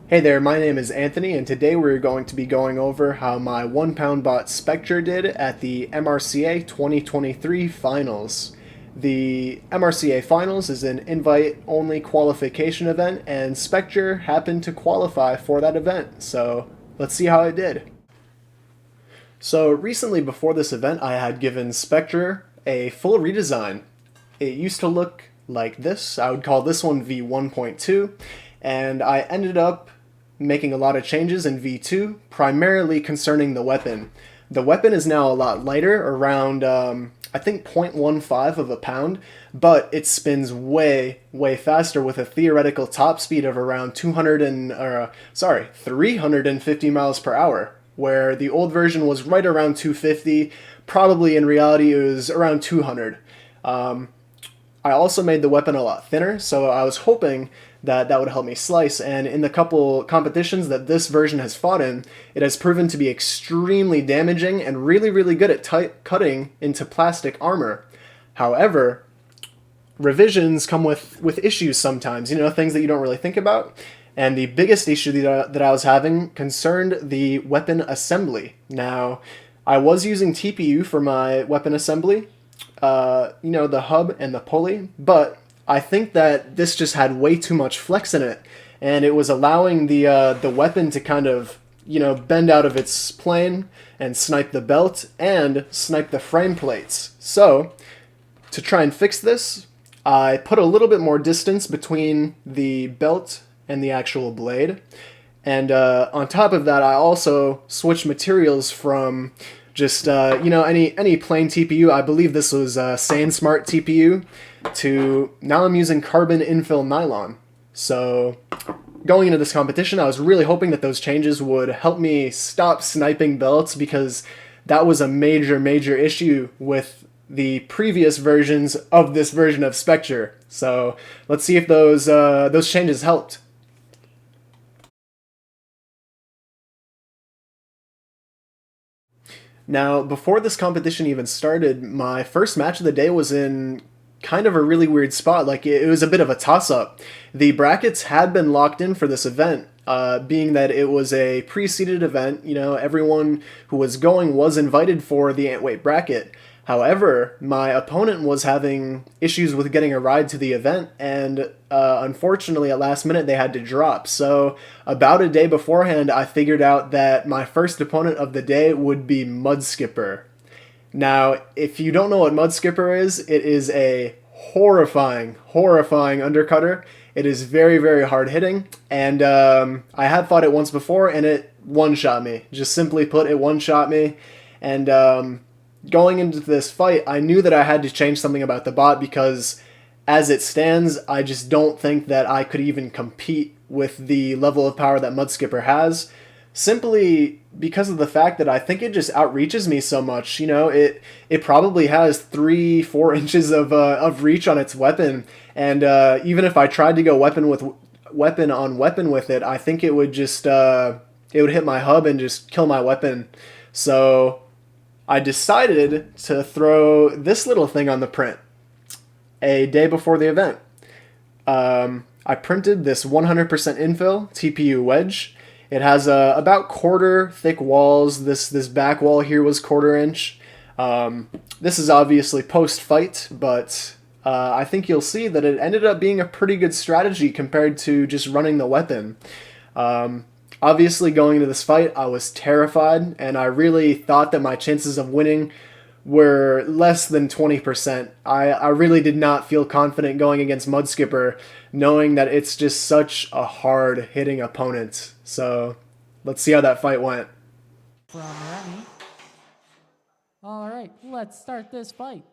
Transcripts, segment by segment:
Hey there, my name is Anthony, and today we're going to be going over how my 1 pound bot Specture did at the MRCA 2023 Finals. The MRCA Finals is an invite-only qualification event, and Specture happened to qualify for that event, so let's see how it did. So recently before this event, I had given Spectre a full redesign. It used to look like this. I would call this one V1.2, and I ended up making a lot of changes in V2, primarily concerning the weapon. The weapon is now a lot lighter, around I think 0.15 of a pound, but it spins way faster with a theoretical top speed of around 350 miles per hour, where the old version was right around 250. Probably in reality it was around 200. I also made the weapon a lot thinner, so I was hoping that would help me slice, and in the couple competitions that this version has fought in, it has proven to be extremely damaging and really good at cutting into plastic armor. However, revisions come with issues sometimes, things that you don't really think about, and the biggest issue that I was having concerned the weapon assembly. Now, I was using TPU for my weapon assembly, the hub and the pulley, but I think that this just had way too much flex in it, and it was allowing the weapon to kind of, bend out of its plane and snipe the belt and snipe the frame plates. So, to try and fix this, I put a little bit more distance between the belt and the actual blade, and on top of that, I also switched materials from just any plain TPU. I believe this was SandSmart TPU, to now I'm using carbon infill nylon. So going into this competition, I was really hoping that those changes would help me stop sniping belts, because that was a major issue with the previous versions of this version of Spectre. So let's see if those changes helped. Now, before this competition even started, my first match of the day was in kind of a really weird spot. Like, it was a bit of a toss-up. The brackets had been locked in for this event, being that it was a pre-seeded event. Everyone who was going was invited for the Antweight bracket. However, my opponent was having issues with getting a ride to the event, and unfortunately at last minute they had to drop. So about a day beforehand, I figured out that my first opponent of the day would be Mudskipper. Now, if you don't know what Mudskipper is, it is a horrifying undercutter. It is very hard hitting, and I had fought it once before, and it one-shot me. Just simply put, it one-shot me, and going into this fight, I knew that I had to change something about the bot, because as it stands, I just don't think that I could even compete with the level of power that Mudskipper has, simply because of the fact that I think it just outreaches me so much. It probably has 3-4 inches of reach on its weapon, and even if I tried to go weapon on weapon with it, I think it would just it would hit my hub and just kill my weapon. So I decided to throw this little thing on the print a day before the event. I printed this 100% infill TPU wedge. It has about quarter thick walls. This back wall here was 1/4 inch. This is obviously post-fight, but I think you'll see that it ended up being a pretty good strategy compared to just running the weapon. Obviously, going into this fight, I was terrified, and I really thought that my chances of winning were less than 20%. I really did not feel confident going against Mudskipper, knowing that it's just such a hard-hitting opponent. So let's see how that fight went. From Remy. All right, let's start this fight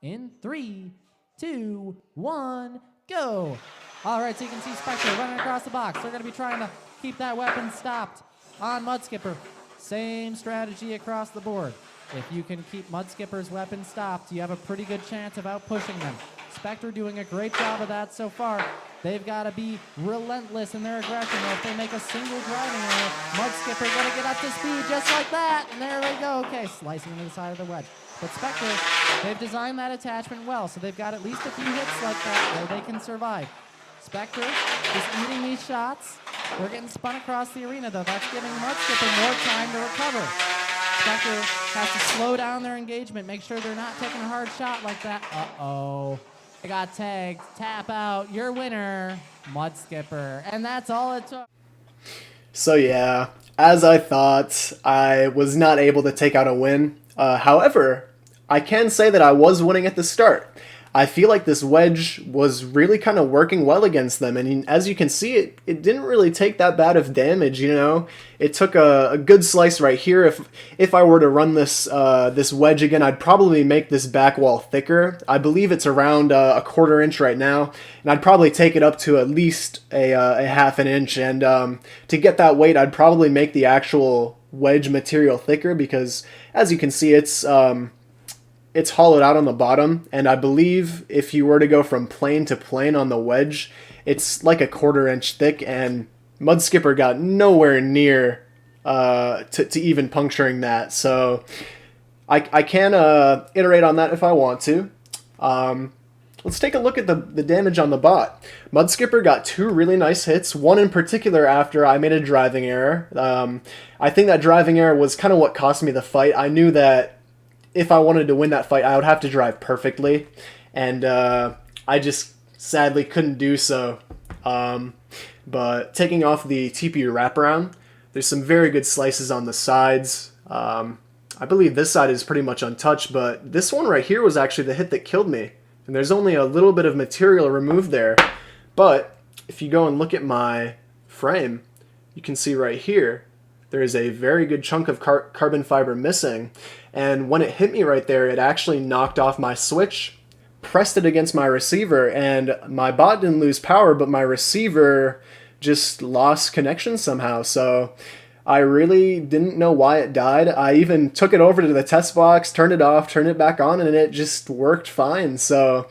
in 3, 2, 1, go. All right, so you can see Spectre running across the box. They're going to be trying to keep that weapon stopped on Mudskipper. Same strategy across the board. If you can keep Mudskipper's weapon stopped, you have a pretty good chance of outpushing them. Spectre doing a great job of that so far. They've got to be relentless in their aggression. If they make a single driving error, Mudskipper going to get up to speed just like that. And there they go. Okay, slicing into the side of the wedge. But Spectre, they've designed that attachment well, so they've got at least a few hits like that where they can survive. Spectre just eating these shots. They're getting spun across the arena, though. That's giving Mudskipper more time to recover. Specture has to slow down their engagement, make sure they're not taking a hard shot like that. Uh-oh. They got tagged. Tap out. Your winner, Mudskipper. And that's all it took. So yeah, as I thought, I was not able to take out a win. However, I can say that I was winning at the start. I feel like this wedge was really kind of working well against them, and as you can see, it didn't really take that bad of damage, you know? It took a good slice right here. If I were to run this this wedge again, I'd probably make this back wall thicker. I believe it's around a 1/4 inch right now, and I'd probably take it up to at least a 1/2 inch, and to get that weight, I'd probably make the actual wedge material thicker, because as you can see, it's hollowed out on the bottom, and I believe if you were to go from plane to plane on the wedge, it's like a 1/4 inch thick, and Mudskipper got nowhere near to even puncturing that. So I can iterate on that if I want to. Let's take a look at the damage on the bot. Mudskipper got 2 really nice hits, one in particular after I made a driving error. I think that driving error was kind of what cost me the fight. I knew that if I wanted to win that fight, I would have to drive perfectly, and I just sadly couldn't do so. But taking off the TPU wraparound, there's some very good slices on the sides. I believe this side is pretty much untouched, but this one right here was actually the hit that killed me, and there's only a little bit of material removed there. But if you go and look at my frame, you can see right here, there is a very good chunk of carbon fiber missing, and when it hit me right there, it actually knocked off my switch, pressed it against my receiver, and my bot didn't lose power, but my receiver just lost connection somehow. So I really didn't know why it died. I even took it over to the test box, turned it off, turned it back on, and it just worked fine. So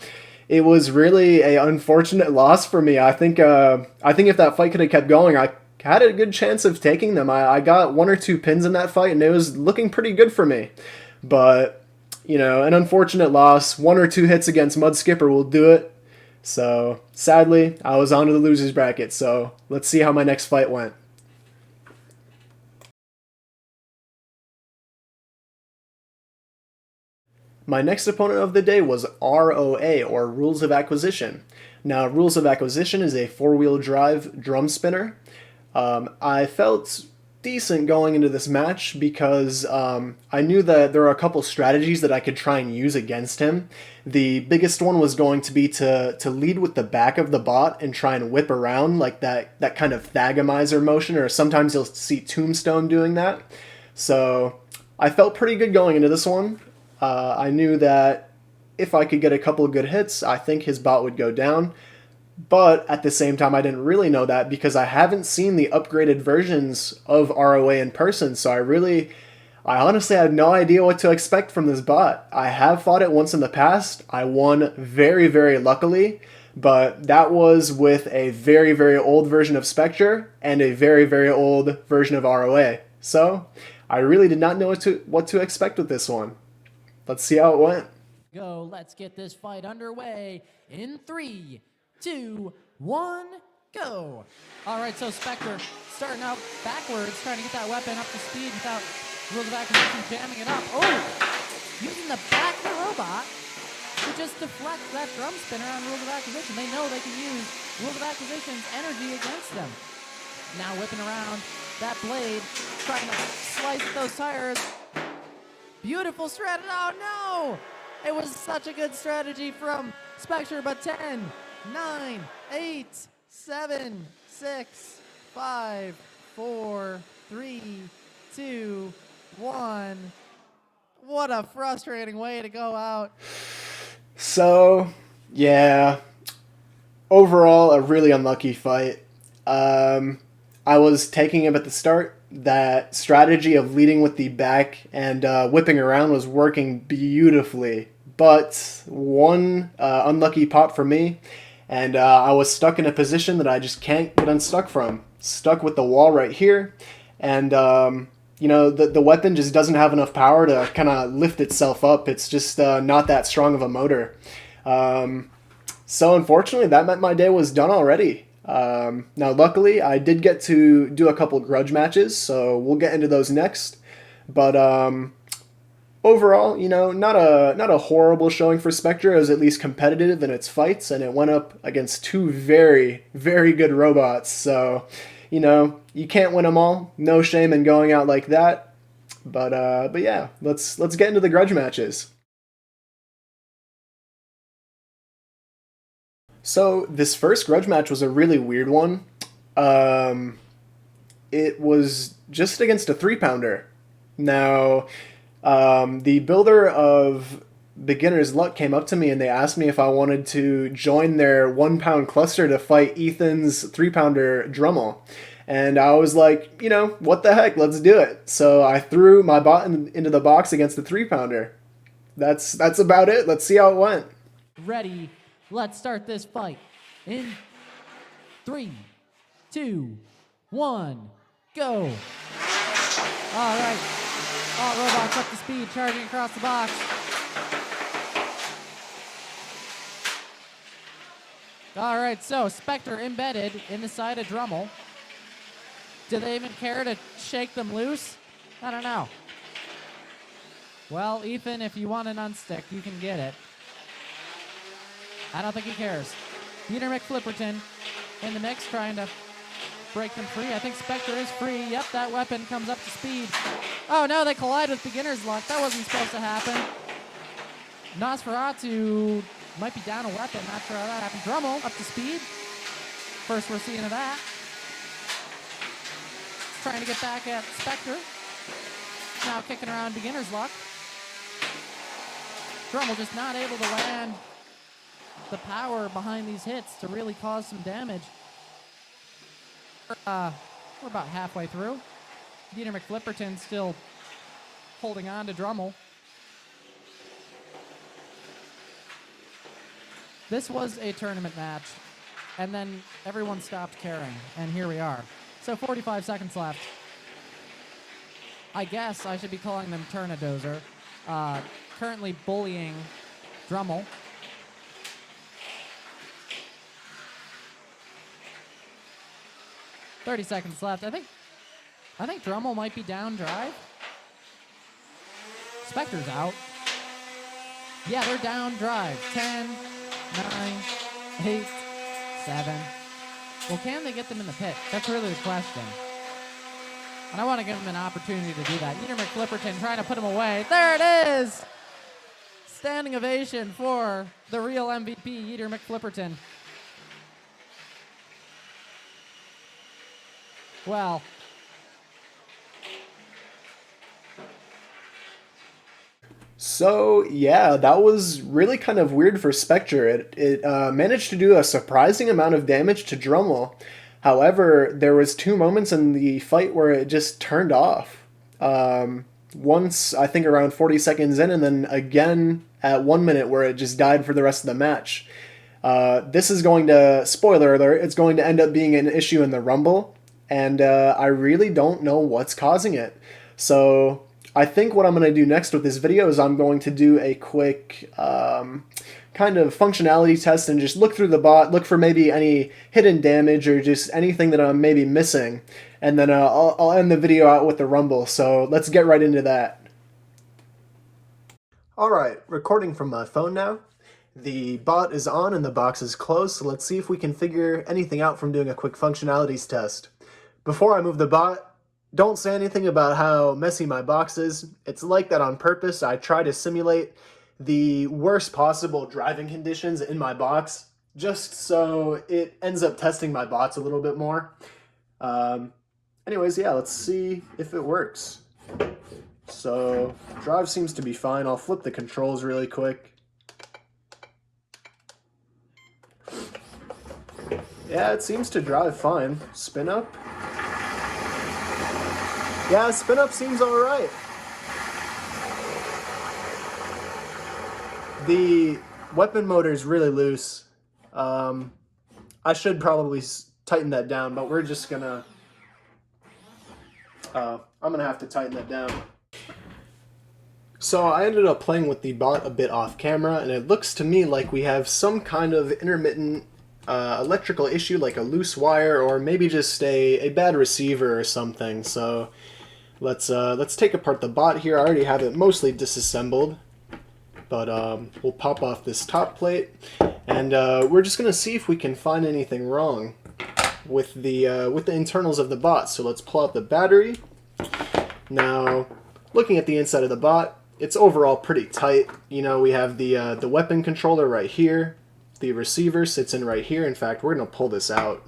it was really an unfortunate loss for me. I think if that fight could have kept going, I had a good chance of taking them. I got 1 or 2 pins in that fight, and it was looking pretty good for me. But, you know, an unfortunate loss. 1 or 2 hits against Mudskipper will do it. So, sadly, I was on to the loser's bracket. So, let's see how my next fight went. My next opponent of the day was ROA, or Rules of Acquisition. Now, Rules of Acquisition is a 4-wheel drive drum spinner. I felt decent going into this match because I knew that there were a couple strategies that I could try and use against him. The biggest one was going to be to lead with the back of the bot and try and whip around like that kind of Thagomizer motion, or sometimes you'll see Tombstone doing that. So I felt pretty good going into this one. I knew that if I could get a couple of good hits, I think his bot would go down. But at the same time, I didn't really know that because I haven't seen the upgraded versions of ROA in person, so I honestly had no idea what to expect from this bot. I have fought it once in the past. I won very, very luckily, but that was with a very, very old version of Specture and a very, very old version of ROA. So I really did not know what to expect with this one. Let's see how it went. Go, let's get this fight underway in 3, 2, 1, go. All right, so Spectre starting out backwards, trying to get that weapon up to speed without Rules of Acquisition jamming it up. Oh, using the back of the robot to just deflect that drum spinner on Rules of Acquisition. They know they can use Rules of Acquisition's energy against them. Now whipping around that blade, trying to slice those tires. Beautiful strategy. Oh, no. It was such a good strategy from Spectre, but 10, 9, 8, 7, 6, 5, 4, 3, 2, 1. What a frustrating way to go out. So, yeah. Overall, a really unlucky fight. I was taking him at the start. That strategy of leading with the back and whipping around was working beautifully. But one unlucky pop for me, and I was stuck in a position that I just can't get unstuck from. Stuck with the wall right here, and you know, the weapon just doesn't have enough power to kind of lift itself up. It's just not that strong of a motor. So unfortunately, that meant my day was done already. Now, luckily, I did get to do a couple grudge matches, so we'll get into those next. But overall, you know, not a horrible showing for Spectre. It was at least competitive in its fights, and it went up against two very, very good robots. So, you know, you can't win them all. No shame in going out like that. But yeah, let's get into the grudge matches. So this first grudge match was a really weird one. Um, it was just against a 3-pounder. Now, the builder of Beginner's Luck came up to me and they asked me if I wanted to join their 1-pound cluster to fight Ethan's 3-pounder Drummel. And I was like, you know, what the heck, let's do it. So I threw my bot into the box against the 3-pounder. That's about it. Let's see how it went. Ready, let's start this fight. In 3, 2, 1, go. All right. All robots up to speed, charging across the box. All right, so Spectre embedded in the side of Drummel. Do they even care to shake them loose? I don't know. Well, Ethan, if you want an unstick, you can get it. I don't think he cares. Peter McFlipperton in the mix, trying to break them free. I think Spectre is free. Yep, that weapon comes up to speed. Oh no, they collide with Beginner's Luck. That wasn't supposed to happen. Nosferatu might be down a weapon. Not sure how that happened. Drummel up to speed. First we're seeing of that. Trying to get back at Spectre. Now kicking around Beginner's Luck. Drummel just not able to land the power behind these hits to really cause some damage. We're about halfway through. Peter McFlipperton still holding on to Drummel. This was a tournament match, and then everyone stopped caring, and here we are. So 45 seconds left. I guess I should be calling them Turnadozer. Currently bullying Drummel. "30 seconds left. I think Drummel might be down drive. Spectre's out. Yeah, they're down drive. 10, 9, 8, 7. Well, can they get them in the pit? That's really the question. And I want to give them an opportunity to do that. Peter McFlipperton trying to put him away. There it is! Standing ovation for the real MVP, Peter McFlipperton. Well, So yeah, that was really kind of weird for Spectre. It managed to do a surprising amount of damage to Drummel. However, there was two moments in the fight where it just turned off. Once, I think around 40 seconds in, and then again at 1 minute where it just died for the rest of the match. This is going to, spoiler alert, it's going to end up being an issue in the Rumble, and I really don't know what's causing it. So I think what I'm going to do next with this video is I'm going to do a quick kind of functionality test and just look through the bot, look for maybe any hidden damage or just anything that I'm maybe missing. And then I'll end the video out with the Rumble. So let's get right into that. Alright, recording from my phone now. The bot is on and the box is closed, so let's see if we can figure anything out from doing a quick functionalities test. Before I move the bot, don't say anything about how messy my box is. It's like that on purpose. I try to simulate the worst possible driving conditions in my box, just so it ends up testing my bots a little bit more. Anyways, yeah, let's see if it works. So, drive seems to be fine. I'll flip the controls really quick. Yeah, it seems to drive fine. Spin up. Yeah, spin up seems alright. The weapon motor is really loose. I should probably tighten that down, but we're just gonna... I'm gonna have to tighten that down. So I ended up playing with the bot a bit off camera, and it looks to me like we have some kind of intermittent electrical issue like a loose wire or maybe just a bad receiver or something. So let's take apart the bot here. I already have it mostly disassembled, but we'll pop off this top plate, and we're just gonna see if we can find anything wrong with the internals of the bot. So let's pull out the battery. Now, looking at the inside of the bot, it's overall pretty tight. You know, we have the weapon controller right here. The receiver sits in right here. In fact, we're going to pull this out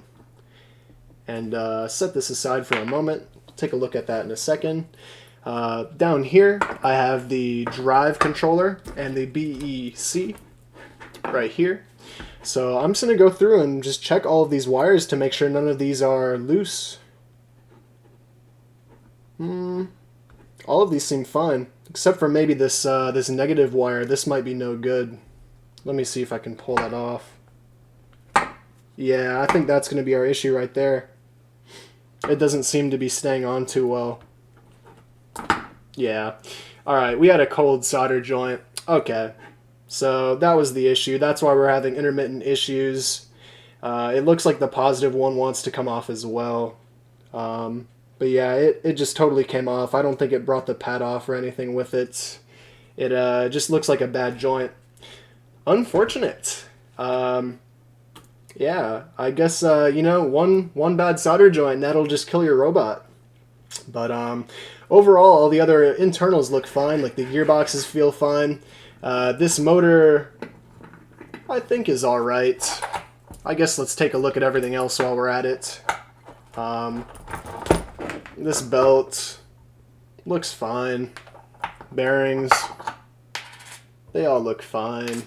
and set this aside for a moment. Take a look at that in a second. Down here, I have the drive controller and the BEC right here. So I'm just going to go through and just check all of these wires to make sure none of these are loose. All of these seem fine, except for maybe this this negative wire. This might be no good. Let me see if I can pull that off. Yeah, I think that's going to be our issue right there. It doesn't seem to be staying on too well. Yeah. Alright, we had a cold solder joint. Okay. So that was the issue. That's why we're having intermittent issues. It looks like the positive one wants to come off as well. But yeah, it just totally came off. I don't think it brought the pad off or anything with it. It just looks like a bad joint. Unfortunate. Yeah, I guess, you know, one bad solder joint, and that'll just kill your robot. But overall, all the other internals look fine. Like, the gearboxes feel fine. This motor, I think, is alright. I guess let's take a look at everything else while we're at it. This belt looks fine. Bearings, they all look fine.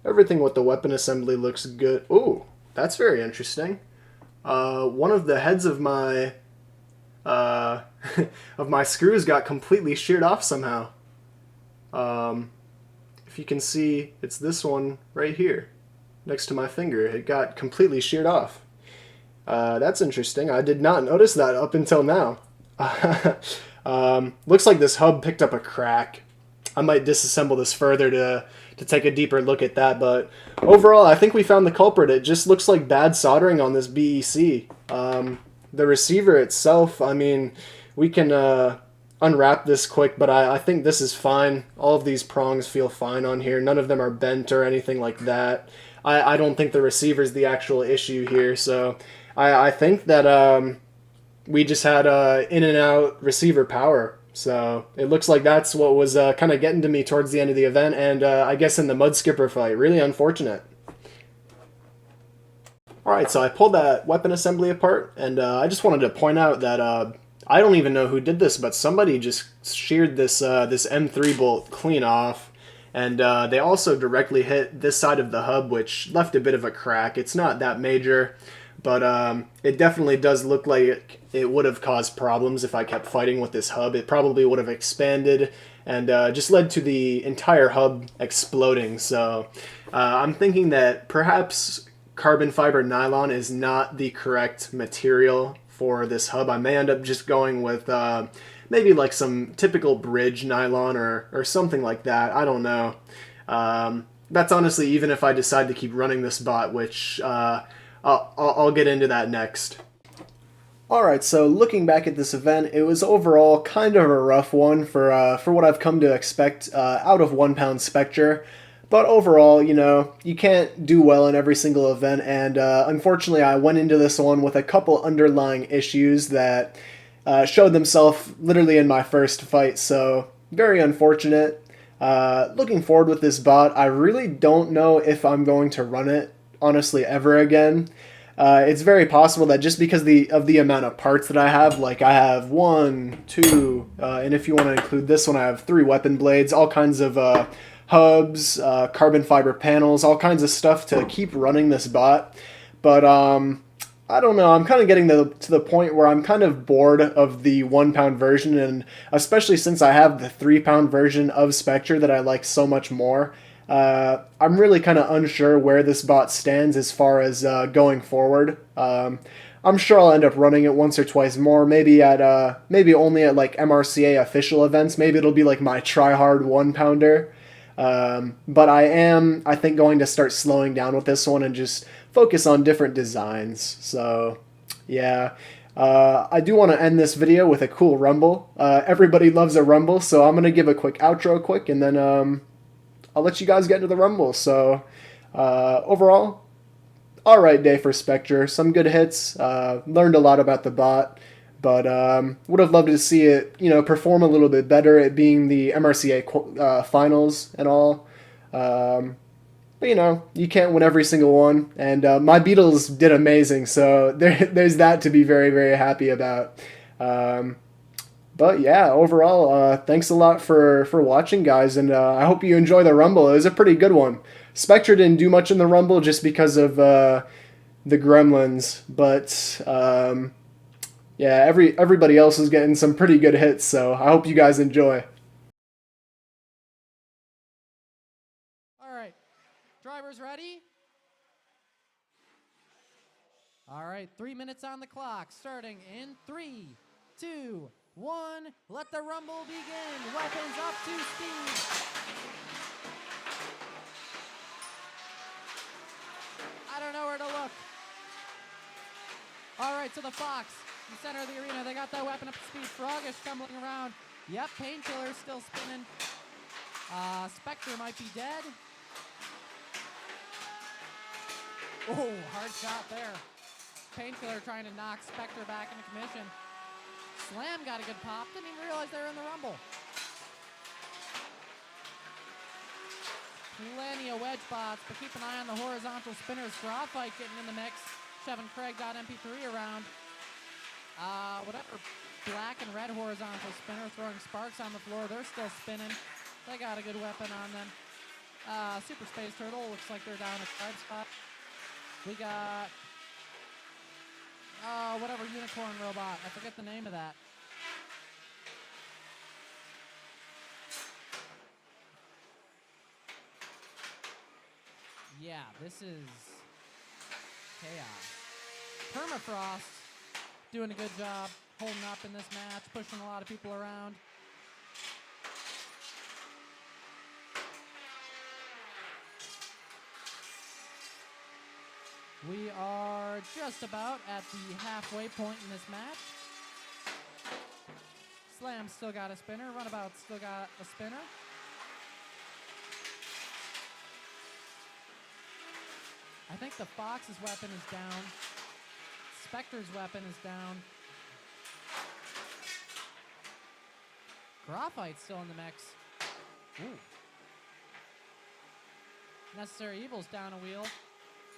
Everything with the weapon assembly looks good. Ooh, that's very interesting. One of the heads of my of my screws got completely sheared off somehow. If you can see, it's this one right here, next to my finger. It got completely sheared off. That's interesting. I did not notice that up until now. Looks like this hub picked up a crack. I might disassemble this further to take a deeper look at that, but overall, I think we found the culprit. It just looks like bad soldering on this BEC. The receiver itself, I mean, we can unwrap this quick, but I think this is fine. All of these prongs feel fine on here. None of them are bent or anything like that. I don't think the receiver is the actual issue here, so I think that we just had in and out receiver power. So it looks like that's what was kind of getting to me towards the end of the event, and I guess in the Mudskipper fight. Really unfortunate. Alright, so I pulled that weapon assembly apart, and I just wanted to point out that I don't even know who did this, but somebody just sheared this this M3 bolt clean off, and they also directly hit this side of the hub, which left a bit of a crack. It's not that major, but it definitely does look like it would have caused problems if I kept fighting with this hub. It probably would have expanded and just led to the entire hub exploding. So I'm thinking that perhaps carbon fiber nylon is not the correct material for this hub. I may end up just going with maybe like some typical bridge nylon or something like that. I don't know. That's honestly even if I decide to keep running this bot, which I'll get into that next. Alright, so looking back at this event, it was overall kind of a rough one for what I've come to expect out of 1 pound Specture. But overall, you know, you can't do well in every single event, and unfortunately I went into this one with a couple underlying issues that showed themselves literally in my first fight, so very unfortunate. Looking forward with this bot, I really don't know if I'm going to run it, honestly, ever again. It's very possible that just because of the amount of parts that I have, like I have 1, 2, and if you want to include this one, I have 3 weapon blades, all kinds of hubs, carbon fiber panels, all kinds of stuff to keep running this bot. But I don't know, I'm kind of getting to the point where I'm kind of bored of the 1 pound version, and especially since I have the 3 pound version of Spectre that I like so much more. I'm really kind of unsure where this bot stands as far as going forward. I'm sure I'll end up running it once or twice more, maybe only at like MRCA official events. Maybe it'll be like my try-hard 1 pounder. But I am, I think, going to start slowing down with this one and just focus on different designs. So, yeah. I do want to end this video with a cool rumble. Everybody loves a rumble, so I'm going to give a quick outro quick, and then I'll let you guys get into the rumble. So, overall, all right day for Spectre. Some good hits. Learned a lot about the bot, but would have loved to see it, perform a little bit better. It being the MRCA finals and all. But you can't win every single one, and my Beatles did amazing. So there's that to be very, very happy about. But yeah, overall, thanks a lot for watching, guys, and I hope you enjoy the Rumble. It was a pretty good one. Spectre didn't do much in the Rumble just because of the Gremlins, but yeah, everybody else is getting some pretty good hits, so I hope you guys enjoy. All right, drivers ready? All right, 3 minutes on the clock, starting in 3, 2, 1. Let the rumble begin. Weapons up to speed. I don't know where to look. All right, so the Fox, in the center of the arena, they got that weapon up to speed. Froggish tumbling around. Yep, Painkiller still spinning. Spectre might be dead. Oh, hard shot there. Painkiller trying to knock Spectre back into commission. Slam got a good pop. Didn't even realize they were in the rumble. Plenty of wedge bots, but keep an eye on the horizontal spinners. Graphite getting in the mix. Chevin Craig got MP3 around. Whatever black and red horizontal spinner throwing sparks on the floor. They're still spinning. They got a good weapon on them. Super Space Turtle looks like they're down a 5 spot. We got whatever unicorn robot. I forget the name of that. Yeah, this is chaos. Permafrost doing a good job holding up in this match, pushing a lot of people around. We are just about at the halfway point in this match. Slam still got a spinner. Runabout still got a spinner. I think the Fox's weapon is down. Spectre's weapon is down. Graphite's still in the mix. Ooh. Necessary Evil's down a wheel.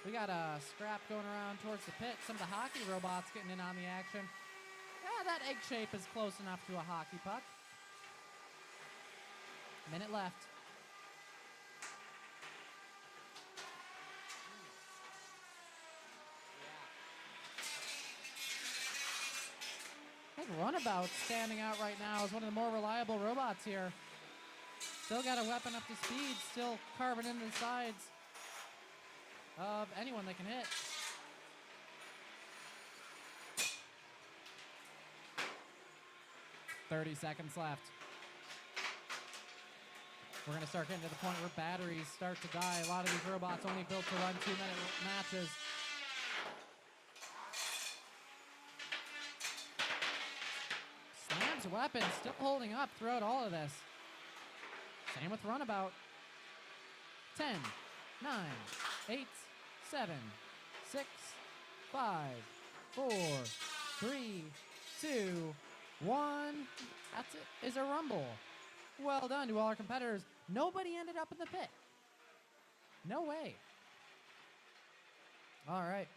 We got a scrap going around towards the pit. Some of the hockey robots getting in on the action. Yeah, that egg shape is close enough to a hockey puck. Minute left. I think Runabout standing out right now is one of the more reliable robots here. Still got a weapon up to speed, still carving into the sides of anyone they can hit. $30 seconds left. We're going to start getting to the point where batteries start to die. A lot of these robots only built to run 2-minute matches. Slam's weapon still holding up throughout all of this. Same with Runabout. 10, 9, 8, 7, 6, 5, 4, 3, 2, 1. That's it. Is a rumble. Well done to all our competitors. Nobody ended up in the pit. No way. All right.